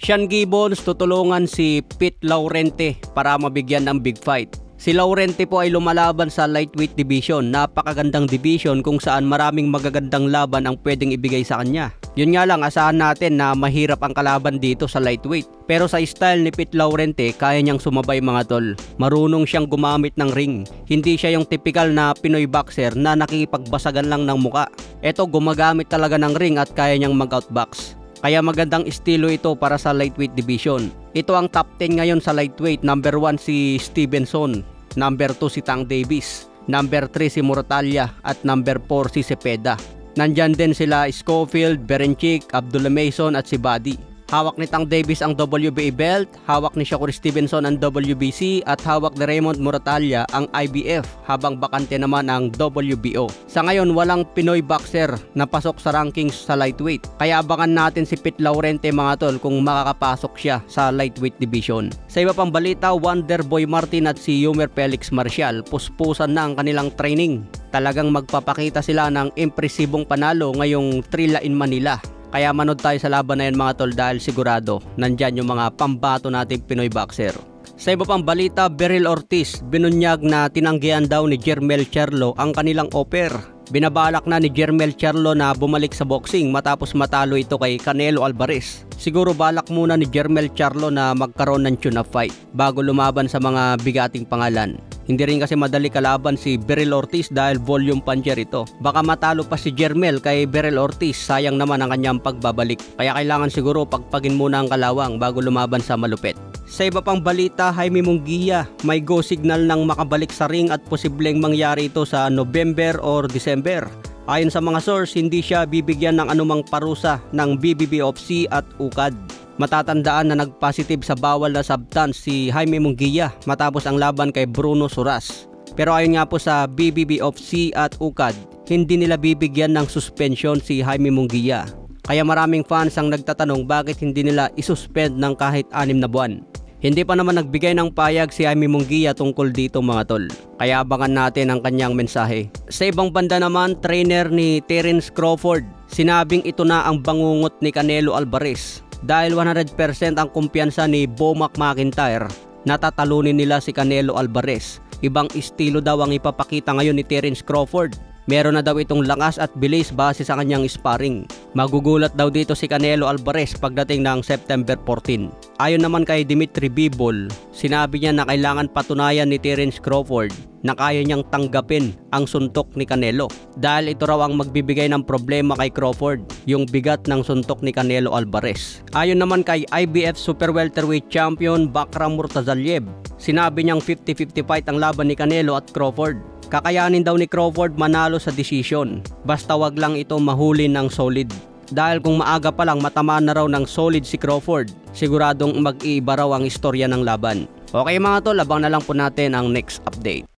Sean Gibbons tutulungan si Pete Laurente para mabigyan ng big fight. Si Laurente po ay lumalaban sa lightweight division. Napakagandang division kung saan maraming magagandang laban ang pwedeng ibigay sa kanya. Yun nga lang, asahan natin na mahirap ang kalaban dito sa lightweight. Pero sa style ni Pete Laurente, kaya niyang sumabay mga tol. Marunong siyang gumamit ng ring. Hindi siya yung typical na Pinoy boxer na nakikipagbasagan lang ng muka. Eto, gumagamit talaga ng ring at kaya niyang mag-outbox. Kaya magandang estilo ito para sa lightweight division. Ito ang top 10 ngayon sa lightweight. Number 1 si Stevenson, number 2 si Tank Davis, number 3 si Mortalia at number 4 si Cepeda. Nandyan din sila Schofield, Berenchik, Abdullah Mason at si Buddy. Hawak ni Tank Davis ang WBA belt, hawak ni Shakur Stevenson ang WBC at hawak ni Raymond Mortalia ang IBF habang bakante naman ang WBO. Sa ngayon walang Pinoy boxer na pasok sa rankings sa lightweight. Kaya abangan natin si Pete Laurente mga tol kung makakapasok siya sa lightweight division. Sa iba pang balita, Wonder Boy Martin at si Yomer Felix Marcial puspusan na ang kanilang training. Talagang magpapakita sila ng impresibong panalo ngayong Trilla in Manila. Kaya manood tayo sa laban na yan mga tol dahil sigurado nandyan yung mga pambato nating Pinoy boxer. Sa iba pang balita, Beryl Ortiz binunyag na tinanggihan daw ni Jermel Charlo ang kanilang offer. Binabalak na ni Jermel Charlo na bumalik sa boxing matapos matalo ito kay Canelo Alvarez. Siguro balak muna ni Jermel Charlo na magkaroon ng tune-up fight bago lumaban sa mga bigating pangalan. Hindi rin kasi madali kalaban si Beryl Ortiz dahil volume puncher ito. Baka matalo pa si Jermel kay Beryl Ortiz, sayang naman ang kanyang pagbabalik. Kaya kailangan siguro pagpagin muna ang kalawang bago lumaban sa malupit. Sa iba pang balita, Jaime Munguia may go signal ng makabalik sa ring at posibleng mangyari ito sa November or December. Ayon sa mga source, hindi siya bibigyan ng anumang parusa ng BBBOFC at UKAD. Matatandaan na nag-positive sa bawal na substance si Jaime Munguia matapos ang laban kay Bruno Suras. Pero ayon nga po sa BBBOFC at UKAD, hindi nila bibigyan ng suspension si Jaime Munguia. Kaya maraming fans ang nagtatanong bakit hindi nila isuspend ng kahit 6 na buwan. Hindi pa naman nagbigay ng payag si Jaime Munguia tungkol dito mga tol. Kaya abangan natin ang kanyang mensahe. Sa ibang banda naman, trainer ni Terence Crawford, sinabing ito na ang bangungot ni Canelo Alvarez. Dahil 100% ang kumpiyansa ni Bomac McIntyre, natatalunin nila si Canelo Alvarez. Ibang estilo daw ang ipapakita ngayon ni Terence Crawford. Meron na daw itong lakas at bilis base sa kanyang sparring. Magugulat daw dito si Canelo Alvarez pagdating ng September 14. Ayon naman kay Dimitri Bivol, sinabi niya na kailangan patunayan ni Terence Crawford na kaya niyang tanggapin ang suntok ni Canelo. Dahil ito raw ang magbibigay ng problema kay Crawford, yung bigat ng suntok ni Canelo Alvarez. Ayon naman kay IBF Super Welterweight Champion Bakram Murtazaliev, sinabi niyang 50-50 fight ang laban ni Canelo at Crawford. Kakayanin daw ni Crawford manalo sa desisyon, basta wag lang ito mahuli ng solid. Dahil kung maaga pa lang matamaan na raw ng solid si Crawford, siguradong mag-iiba raw ang istorya ng laban. Okay mga tol, abang na lang po natin ang next update.